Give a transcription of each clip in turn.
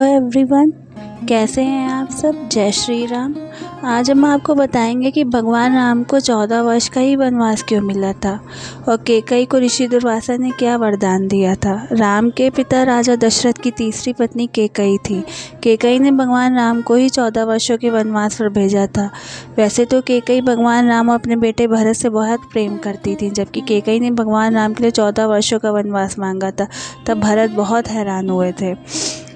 Hello everyone, कैसे हैं आप सब। जय श्री राम। आज हम आपको बताएंगे कि भगवान राम को 14 वर्ष का ही वनवास क्यों मिला था और कैकई को ऋषि दुर्वासा ने क्या वरदान दिया था। राम के पिता राजा दशरथ की तीसरी पत्नी कैकई थी। कैकई ने भगवान राम को ही 14 वर्षों के वनवास पर भेजा था। वैसे तो कैकई भगवान राम और अपने बेटे भरत से बहुत प्रेम करती थी, जबकि कैकई ने भगवान राम के लिए 14 वर्षों का वनवास मांगा था। तब भरत बहुत हैरान हुए थे।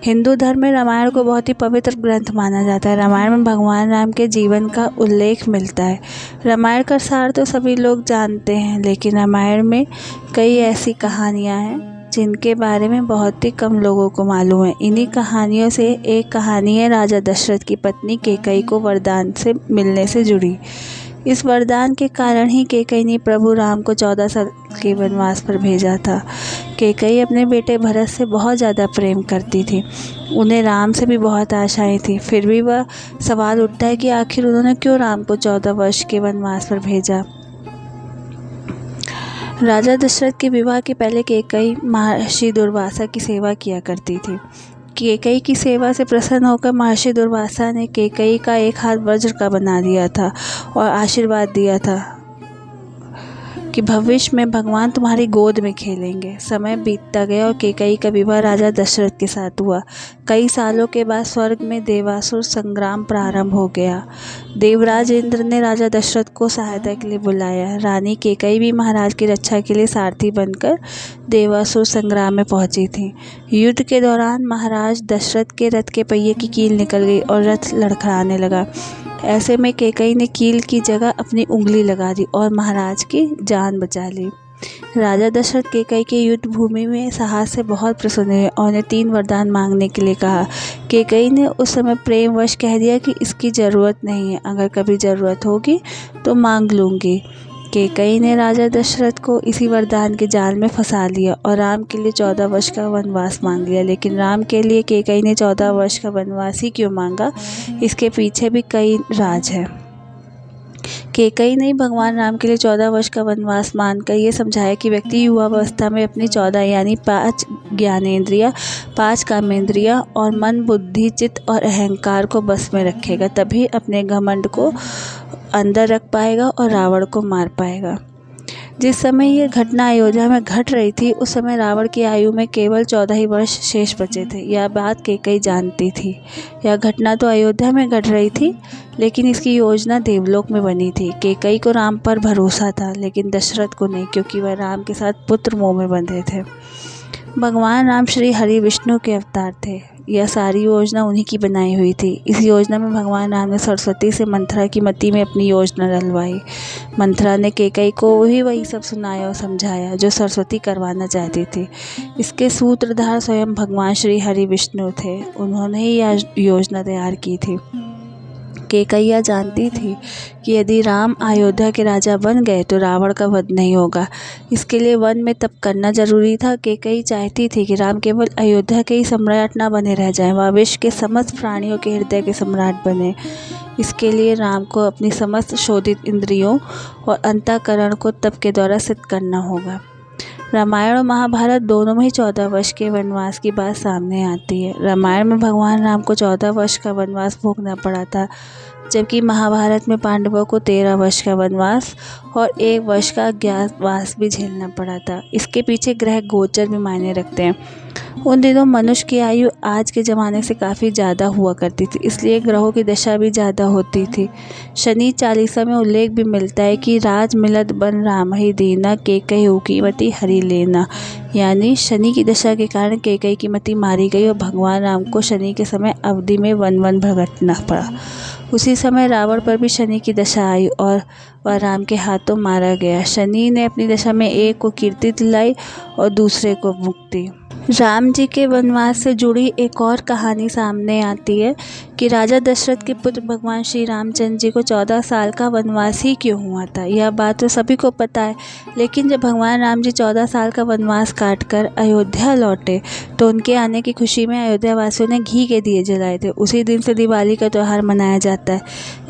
हिंदू धर्म में रामायण को बहुत ही पवित्र ग्रंथ माना जाता है। रामायण में भगवान राम के जीवन का उल्लेख मिलता है। रामायण का सार तो सभी लोग जानते हैं, लेकिन रामायण में कई ऐसी कहानियाँ हैं जिनके बारे में बहुत ही कम लोगों को मालूम है। इन्हीं कहानियों से एक कहानी है राजा दशरथ की पत्नी कैकई को वरदान से मिलने से जुड़ी। इस वरदान के कारण ही कैकई ने प्रभु राम को 14 साल के वनवास पर भेजा था। कैकई अपने बेटे भरत से बहुत ज़्यादा प्रेम करती थी। उन्हें राम से भी बहुत आशाएं थी। फिर भी वह सवाल उठता है कि आखिर उन्होंने क्यों राम को 14 वर्ष के वनवास पर भेजा। राजा दशरथ के विवाह के पहले कैकई महर्षि दुर्वासा की सेवा किया करती थी। कैकई की सेवा से प्रसन्न होकर महर्षि दुर्वासा ने कैकई का एक हाथ वज्र का बना दिया था और आशीर्वाद दिया था कि भविष्य में भगवान तुम्हारी गोद में खेलेंगे। समय बीतता गया और कैकई का विवाह राजा दशरथ के साथ हुआ। कई सालों के बाद स्वर्ग में देवासुर संग्राम प्रारंभ हो गया। देवराज इंद्र ने राजा दशरथ को सहायता के लिए बुलाया। रानी कैकई भी महाराज की रक्षा के लिए सारथी बनकर देवासुर संग्राम में पहुंची थी। युद्ध के दौरान महाराज दशरथ के रथ के पहिए की कील निकल गई और रथ लड़खड़ाने लगा। ऐसे में कैकई ने कील की जगह अपनी उंगली लगा दी और महाराज की जान बचा ली। राजा दशरथ कैकई के युद्ध भूमि में साहस से बहुत प्रसन्न हुए और उन्हें 3 वरदान मांगने के लिए कहा। कैकई ने उस समय प्रेमवश कह दिया कि इसकी ज़रूरत नहीं है, अगर कभी ज़रूरत होगी तो मांग लूँगी। कैकई ने राजा दशरथ को इसी वरदान के जाल में फंसा लिया और राम के लिए 14 वर्ष का वनवास मांग लिया। लेकिन राम के लिए कैकई ने 14 वर्ष का वनवास ही क्यों मांगा, इसके पीछे भी कई राज है। कैकई ने भगवान राम के लिए 14 वर्ष का वनवास मानकर ये समझाया कि व्यक्ति युवावस्था में अपनी 14 यानी 5 ज्ञानेंद्रियाँ, 5 कामेंद्रियाँ और मन, बुद्धि, चित्त और अहंकार को बस में रखेगा, तभी अपने घमंड को अंदर रख पाएगा और रावण को मार पाएगा। जिस समय ये घटना अयोध्या में घट रही थी, उस समय रावण की आयु में केवल 14 ही वर्ष शेष बचे थे। यह बात कैकई जानती थी। यह घटना तो अयोध्या में घट रही थी, लेकिन इसकी योजना देवलोक में बनी थी। कैकई को राम पर भरोसा था, लेकिन दशरथ को नहीं, क्योंकि वह राम के साथ पुत्र मोह में बंधे थे। भगवान राम श्री हरि विष्णु के अवतार थे। यह सारी योजना उन्हीं की बनाई हुई थी। इस योजना में भगवान राम ने सरस्वती से मंथरा की मति में अपनी योजना डलवाई। मंथरा ने कैकई को वही सब सुनाया और समझाया जो सरस्वती करवाना चाहती थी। इसके सूत्रधार स्वयं भगवान श्री हरि विष्णु थे। उन्होंने ही यह योजना तैयार की थी। कैकई यह जानती थी कि यदि राम अयोध्या के राजा बन गए तो रावण का वध नहीं होगा। इसके लिए वन में तप करना जरूरी था। कैकई चाहती थी कि राम केवल अयोध्या के ही सम्राट न बने रह जाएं, वह विश्व के समस्त प्राणियों के हृदय के सम्राट बने। इसके लिए राम को अपनी समस्त शोधित इंद्रियों और अंतःकरण को तप के द्वारा सिद्ध करना होगा। रामायण और महाभारत दोनों में ही 14 वर्ष के वनवास की बात सामने आती है। रामायण में भगवान राम को 14 वर्ष का वनवास भोगना पड़ा था, जबकि महाभारत में पांडवों को 13 वर्ष का वनवास और 1 वर्ष का अज्ञातवास भी झेलना पड़ा था। इसके पीछे ग्रह गोचर भी मायने रखते हैं। उन दिनों मनुष्य की आयु आज के ज़माने से काफ़ी ज़्यादा हुआ करती थी, इसलिए ग्रहों की दशा भी ज़्यादा होती थी। शनि चालीसा में उल्लेख भी मिलता है कि राज मिलत बन राम ही दीना, कैकई की मति हरि लेना। यानी शनि की दशा के कारण कैकई की मति मारी गई और भगवान राम को शनि के समय अवधि में वन भुगतना पड़ा। उसी समय रावण पर भी शनि की दशा आई और वह राम के हाथों मारा गया। शनि ने अपनी दशा में एक को कीर्ति दिलाई और दूसरे को मुक्ति। राम जी के वनवास से जुड़ी एक और कहानी सामने आती है कि राजा दशरथ के पुत्र भगवान श्री रामचंद्र जी को 14 साल का वनवास ही क्यों हुआ था। यह बात तो सभी को पता है, लेकिन जब भगवान राम जी 14 साल का वनवास काटकर अयोध्या लौटे तो उनके आने की खुशी में अयोध्या वासियों ने घी के दिए जलाए थे। उसी दिन से दिवाली का त्यौहार मनाया जाता है।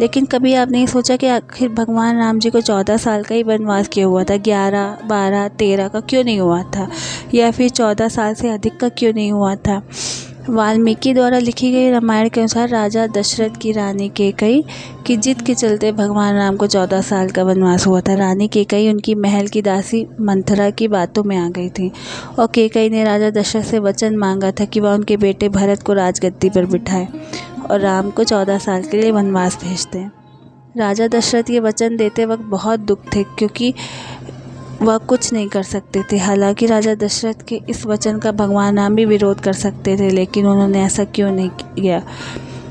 लेकिन कभी आपने ये सोचा कि आखिर भगवान राम जी को 14 साल का ही वनवास क्यों हुआ था, 11, 12, 13 का क्यों नहीं हुआ था, या फिर 14 साल से अधिक का क्यों नहीं हुआ था। वाल्मीकि द्वारा लिखी गई रामायण के अनुसार राजा दशरथ की रानी कैकई की जिद के चलते भगवान राम को 14 साल का वनवास हुआ था। रानी कैकई उनकी महल की दासी मंथरा की बातों में आ गई थी और कैकई ने राजा दशरथ से वचन मांगा था कि वह उनके बेटे भरत को राजगद्दी पर बिठाए और राम को 14 साल के लिए वनवास भेज दें। राजा दशरथ ये वचन देते वक्त बहुत दुख थे क्योंकि वह कुछ नहीं कर सकते थे। हालांकि राजा दशरथ के इस वचन का भगवान राम भी विरोध कर सकते थे, लेकिन उन्होंने ऐसा क्यों नहीं किया।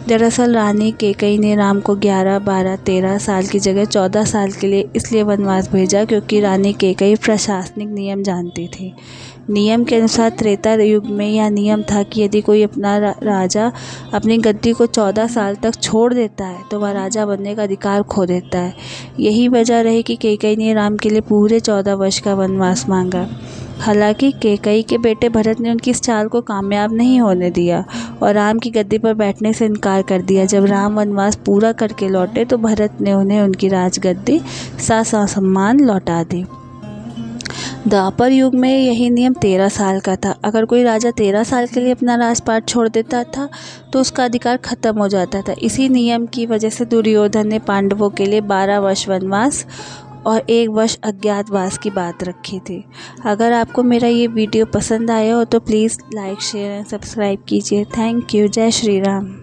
दरअसल रानी कैकई ने राम को 11, 12, 13 साल की जगह 14 साल के लिए इसलिए वनवास भेजा क्योंकि रानी कैकई प्रशासनिक नियम जानती थी। नियम के अनुसार त्रेता युग में यह नियम था कि यदि कोई अपना राजा अपनी गद्दी को 14 साल तक छोड़ देता है तो वह राजा बनने का अधिकार खो देता है। यही वजह रही कि कैकई ने राम के लिए पूरे 14 वर्ष का वनवास मांगा। हालांकि कैकई के बेटे भरत ने उनकी इस चाल को कामयाब नहीं होने दिया और राम की गद्दी पर बैठने से इनकार कर दिया। जब राम वनवास पूरा करके लौटे तो भरत ने उन्हें उनकी राजगद्दी ससम्मान लौटा दी। द्वापर युग में यही नियम 13 साल का था। अगर कोई राजा 13 साल के लिए अपना राजपाट छोड़ देता था तो उसका अधिकार खत्म हो जाता था। इसी नियम की वजह से दुर्योधन ने पांडवों के लिए 12 वर्ष वनवास और 1 वर्ष अज्ञातवास की बात रखी थी। अगर आपको मेरा ये वीडियो पसंद आया हो तो please like, share and subscribe कीजिए। Thank you. जय श्री राम।